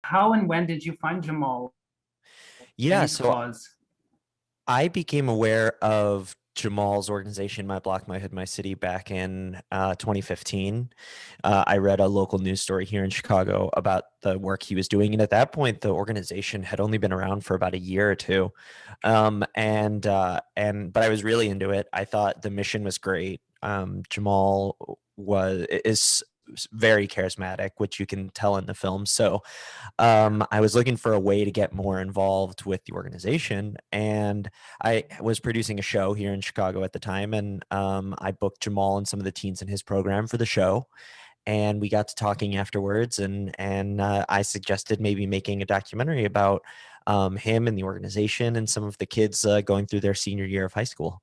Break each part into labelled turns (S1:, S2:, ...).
S1: how and when did you find Jamal?
S2: Yeah,
S1: Any
S2: so
S1: cause?
S2: I became aware of Jamal's organization, My Block, My Hood, My City, back in 2015. I read a local news story here in Chicago about the work he was doing, and at that point, the organization had only been around for about a year or two. But I was really into it. I thought the mission was great. Jamal was is very charismatic, which you can tell in the film. So I was looking for a way to get more involved with the organization, and I was producing a show here in Chicago at the time, and I booked Jamal and some of the teens in his program for the show, and we got to talking afterwards, and I suggested maybe making a documentary about him and the organization and some of the kids going through their senior year of high school.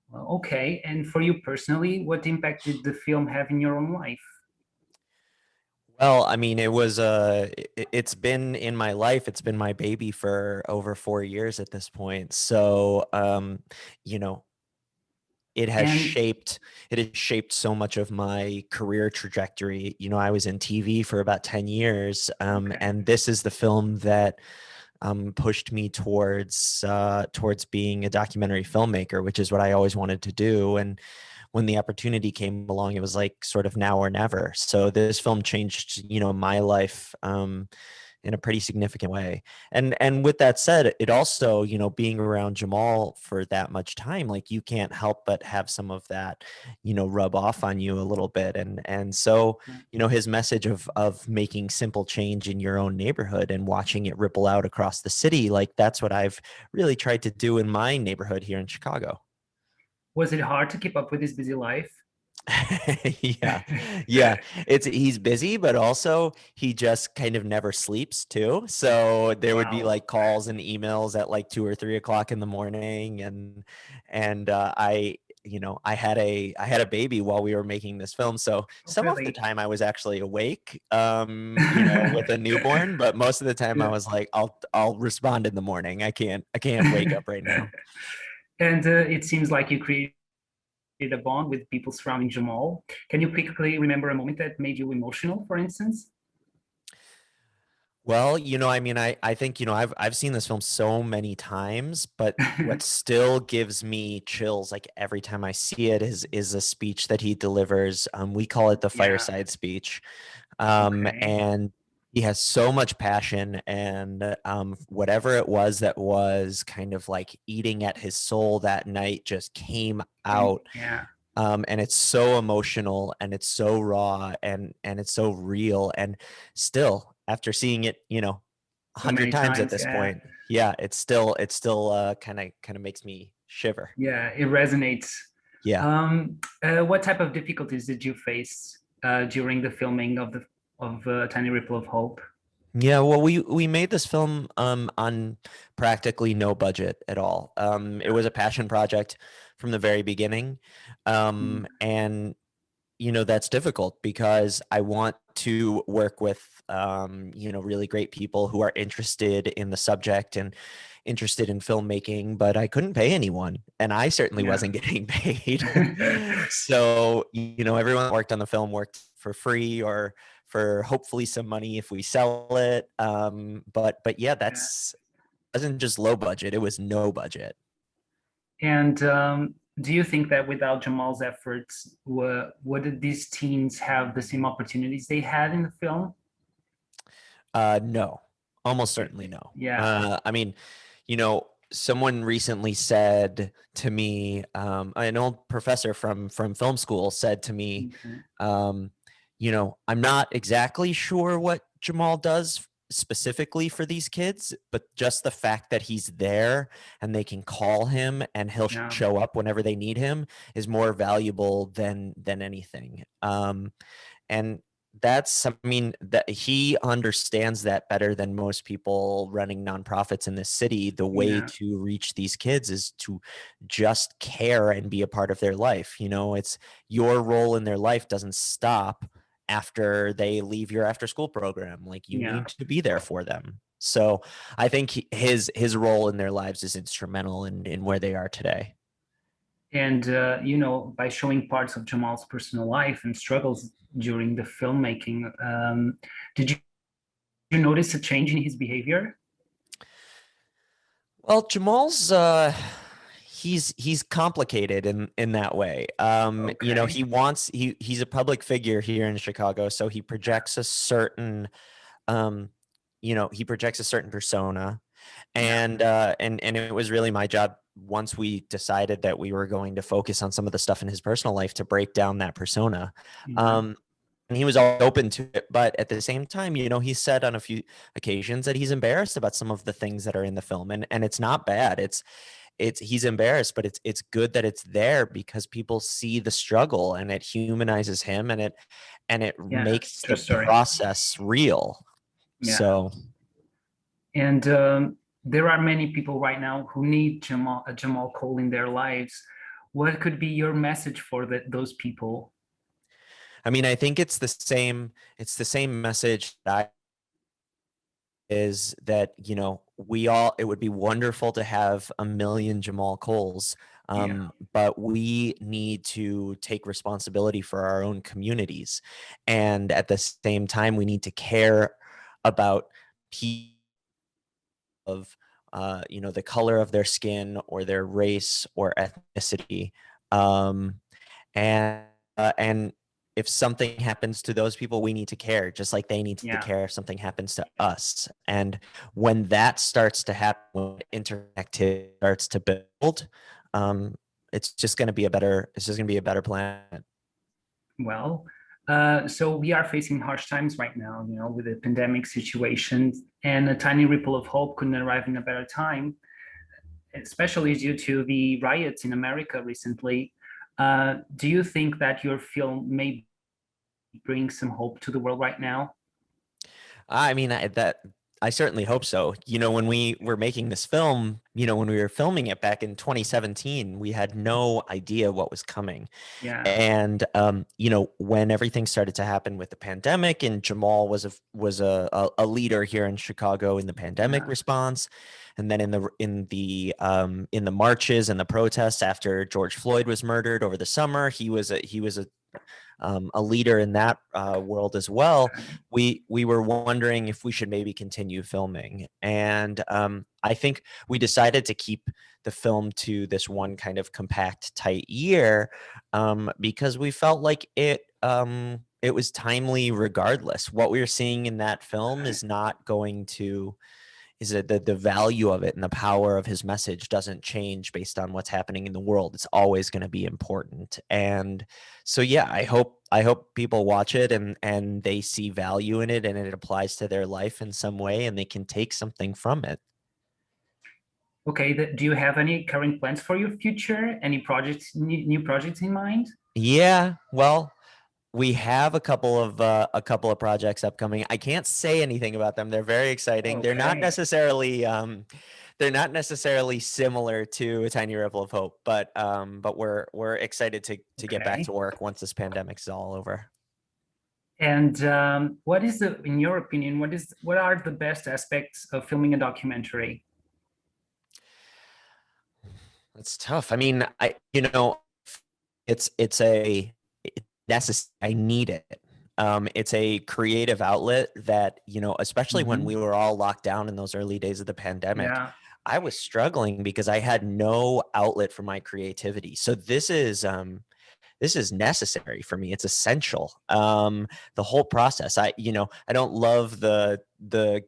S1: Well, okay. And for you personally, what impact did the film have in your own life?
S2: Well, I mean, it's been in my life. It's been my baby for over 4 years at this point. So, you know, it has
S1: And
S2: shaped it has shaped so much of my career trajectory. I was in TV for about 10 years,
S1: okay,
S2: and this is the film that pushed me towards being a documentary filmmaker, which is what I always wanted to do. And when the opportunity came along, it was like sort of now or never. So this film changed, my life in a pretty significant way. And with that said, it also, being around Jamal for that much time, like you can't help but have some of that, rub off on you a little bit. And so, his message of making simple change in your own neighborhood and watching it ripple out across the city, like that's what I've really tried to do in my neighborhood here in Chicago.
S1: was it hard to keep up with this busy life?
S2: Yeah. Yeah. He's busy, but also he just kind of never sleeps too. So there would be
S1: Wow.
S2: like calls and emails at like 2 or 3 o'clock in the morning. And I had a baby while we were making this film. So
S1: Oh,
S2: some of the
S1: really?
S2: time I was actually awake, with a newborn, but most of the time I
S1: Yeah.
S2: was like, I'll respond in the morning. I can't wake up right now.
S1: And it seems like you created a bond with people surrounding Jamal. Can you quickly remember a moment that made you emotional, for instance?
S2: Well, I mean, I think, I've seen this film so many times, but what still gives me chills like every time I see it is a speech that he delivers. We call it the
S1: Yeah.
S2: fireside speech.
S1: Okay.
S2: And he has so much passion, and whatever it was that was kind of like eating at his soul that night just came
S1: And
S2: out.
S1: yeah.
S2: And it's so emotional, and it's so raw, and it's so real. And still, after seeing it, a
S1: So
S2: hundred
S1: many
S2: times at
S1: times.
S2: this
S1: Yeah.
S2: point, yeah, it still kind of makes me shiver.
S1: Yeah. It resonates.
S2: Yeah.
S1: What type of difficulties did you face during the filming of the of Tiny Ripple of Hope?
S2: Yeah, well, we made this film on practically no budget at all. It was a passion project from the very beginning,
S1: Mm,
S2: and that's difficult because I want to work with really great people who are interested in the subject and interested in filmmaking, but I couldn't pay anyone, and I certainly
S1: yeah.
S2: wasn't getting paid. So everyone that worked on the film worked for free or for hopefully some money if we sell it. But yeah,
S1: Yeah.
S2: that's wasn't just low budget; it was no budget.
S1: And do you think that without Jamal's efforts, would these teens have the same opportunities they had in the film?
S2: No, almost certainly no.
S1: Yeah.
S2: I mean, someone recently said to me, an old professor from film school said to me,
S1: Okay.
S2: um, I'm not exactly sure what Jamal does specifically for these kids, but just the fact that he's there and they can call him and he'll
S1: Yeah.
S2: show up whenever they need him is more valuable than anything. And that's, I mean, that he understands that better than most people running nonprofits in this city. The way
S1: Yeah.
S2: to reach these kids is to just care and be a part of their life. It's your role in their life doesn't stop after they leave your after school program. Like, you
S1: Yeah.
S2: need to be there for them. So I think his role in their lives is instrumental in where they are today.
S1: And by showing parts of Jamal's personal life and struggles during the filmmaking, did you you notice a change in his behavior?
S2: Well, Jamal's he's complicated in that way. You know,
S1: Okay.
S2: he's a public figure here in Chicago, so he projects a certain um, you know, he projects a certain persona,
S1: Yeah.
S2: and it was really my job once we decided that we were going to focus on some of the stuff in his personal life to break down that persona.
S1: Yeah.
S2: Um, and he was all open to it, but at the same time, you know, he said on a few occasions that he's embarrassed about some of the things that are in the film, and it's not bad. It's he's embarrassed, but it's good that it's there because people see the struggle and it humanizes him and it
S1: Yeah.
S2: makes
S1: True
S2: the
S1: story.
S2: process real.
S1: Yeah.
S2: So
S1: And there are many people right now who need Jamal Cole in their lives. What could be your message for those people?
S2: I mean, I think it's the same message that is that, you know, we all it would be wonderful to have a million Jamal Coles,
S1: Yeah.
S2: but we need to take responsibility for our own communities. And at the same time, we need to care about people of you know, the color of their skin or their race or ethnicity. Um, and if something happens to those people, we need to care, just like they need to
S1: Yeah.
S2: care if something happens to us. And when that starts to happen, when interactivity starts to build, um, it's just going to be a better planet.
S1: Well, so we are facing harsh times right now, you know, with the pandemic situation, and a tiny ripple of hope couldn't arrive in a better time, especially due to the riots in America recently. Do you think that your film may bring some hope to the world right now?
S2: I mean, I certainly hope so. You know, when we were making this film, you know, when we were filming it back in 2017, we had no idea what was coming.
S1: Yeah,
S2: And you know, when everything started to happen with the pandemic, and Jamal was a leader here in Chicago in the pandemic
S1: yeah,
S2: response, and then in the marches and the protests after George Floyd was murdered over the summer, he was a leader in that world as well.
S1: okay.
S2: We were wondering if we should maybe continue filming, and I think we decided to keep the film to this one kind of compact, tight year, because we felt like it was timely regardless. What we were seeing in that film is not going to is that the value of it and the power of his message doesn't change based on what's happening in the world. It's always going to be important. And so yeah, I hope people watch it and they see value in it and it applies to their life in some way and they can take something from it.
S1: Okay, do you have any current plans for your future? Any projects, new projects in mind?
S2: Yeah, well, we have a couple of projects upcoming. I can't say anything about them. They're very exciting.
S1: Okay,
S2: They're not necessarily similar to A Tiny Ripple of Hope, but we're excited to get back to
S1: okay.
S2: work once this pandemic's all over.
S1: And what is in your opinion, what are the best aspects of filming a documentary?
S2: That's tough. I mean, I you know, it's necessary. I need it. It's a creative outlet that, you know, especially when
S1: Mhm.
S2: we were all locked down in those early days of the pandemic,
S1: Yeah,
S2: I was struggling because I had no outlet for my creativity. So this is necessary for me. It's essential. The whole process. You know, I don't love the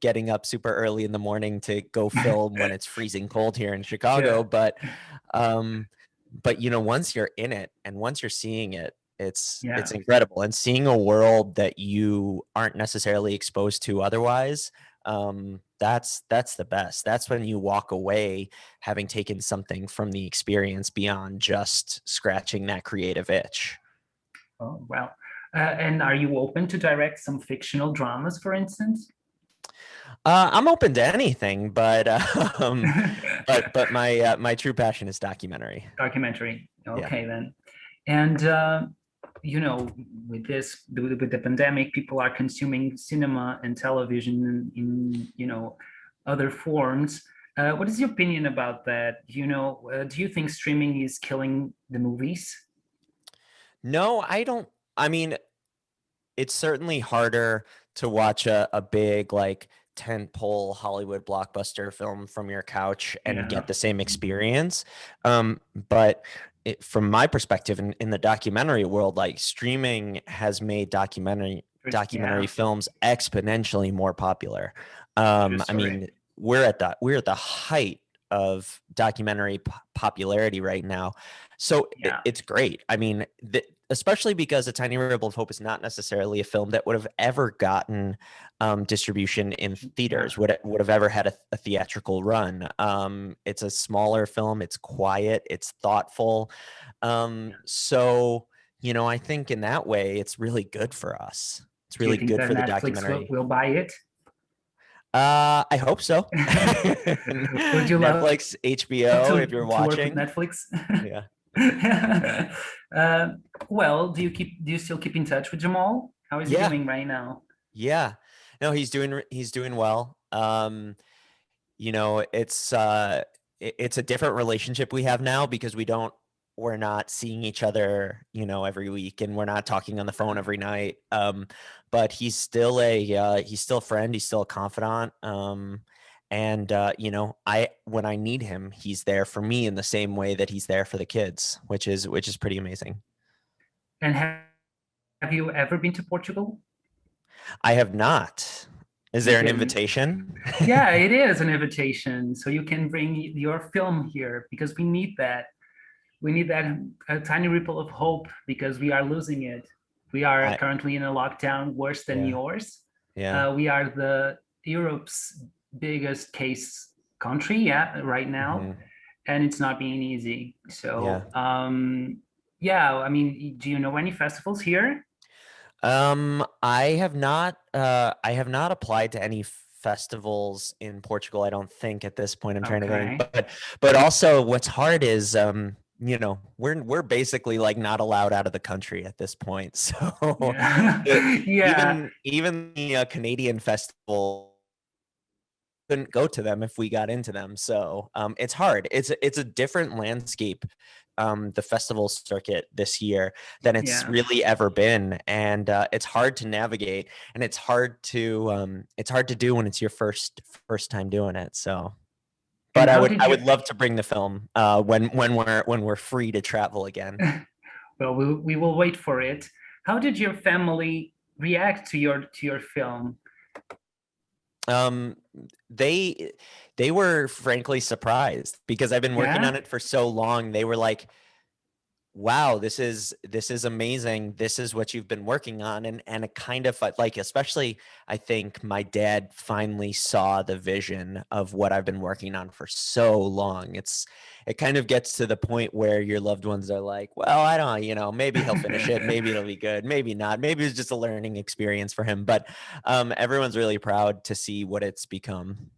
S2: getting up super early in the morning to go film when it's freezing cold here in
S1: yeah,
S2: Chicago, um, but you know, once you're in it and once you're seeing it, it's
S1: yeah.
S2: incredible. And seeing a world that you aren't necessarily exposed to otherwise, that's the best. That's when you walk away having taken something from the experience beyond just scratching that creative itch.
S1: Oh, wow. And are you open to direct some fictional dramas, for instance?
S2: I'm open to anything, but my true passion is documentary.
S1: Documentary.
S2: Yeah.
S1: Okay, then. And you know, with the pandemic, people are consuming cinema and television in you know, other forms. What is your opinion about that? You know, do you think streaming is killing the movies?
S2: No, I don't. I mean, it's certainly harder to watch a big like tentpole Hollywood blockbuster film from your couch and
S1: Yeah,
S2: get the same experience. But from my perspective in the documentary world, like streaming has made documentary
S1: yeah,
S2: films exponentially more popular.
S1: true
S2: I
S1: story.
S2: mean, we're at the height of documentary popularity right now. So
S1: Yeah,
S2: it's great. I mean, especially because A Tiny Ripple of Hope is not necessarily a film that would have ever gotten distribution in
S1: yeah,
S2: theaters, would have ever had a theatrical run. It's a smaller film. It's quiet. It's thoughtful.
S1: yeah.
S2: So, you know, I think in that way, it's really good for us. It's
S1: Do you
S2: really
S1: think
S2: good
S1: that
S2: for the
S1: Netflix
S2: documentary.
S1: will buy it?
S2: I hope so.
S1: Would you love
S2: Netflix, HBO, if you're
S1: to work with
S2: watching.
S1: Netflix?
S2: Yeah.
S1: uh, well, do you still keep in touch with Jamal? How is he
S2: Yeah.
S1: doing right now?
S2: Yeah. No, he's doing well. You know, it's a different relationship we have now because we're not seeing each other, you know, every week, and we're not talking on the phone every night. But he's still a friend, he's still a confidant. And you know, when I need him, he's there for me in the same way that he's there for the kids, which is pretty amazing.
S1: And have you ever been to Portugal?
S2: I have not. Is
S1: You
S2: there an
S1: can,
S2: invitation?
S1: yeah, it is an invitation. So you can bring your film here because we need that. We need that a tiny ripple of hope because we are losing it. We are
S2: I
S1: currently in a lockdown worse than
S2: Yeah,
S1: yours.
S2: yeah.
S1: We are the Europe's biggest case country, yeah, right now,
S2: Hmm.
S1: and it's not being easy.
S2: Yeah.
S1: So, yeah, I mean, do you know any festivals here?
S2: I have not applied to any festivals in Portugal, I don't think at this point. I'm trying to think.
S1: Okay.
S2: But also what's hard is you know, we're basically like not allowed out of the country at this point. So
S1: Yeah. Yeah.
S2: even the Canadian festival couldn't go to them if we got into them. So it's hard. It's a different landscape, the festival circuit this year than it's
S1: Yeah.
S2: really ever been, and it's hard to navigate, and it's hard to do when it's your first time doing it. So,
S1: And
S2: but
S1: how did
S2: I
S1: you,
S2: would love to bring the film when we're free to travel again.
S1: well, we will wait for it. How did your family react to your film?
S2: Um, they they were frankly surprised because I've been working
S1: Yeah.
S2: on it for so long. They were like, wow, this is amazing, this is what you've been working on. And it kind of like, especially I think my dad finally saw the vision of what I've been working on for so long. It kind of gets to the point where your loved ones are like, well, I don't, you know, maybe he'll finish it, maybe it'll be good, maybe not, maybe it's just a learning experience for him. But everyone's really proud to see what it's become.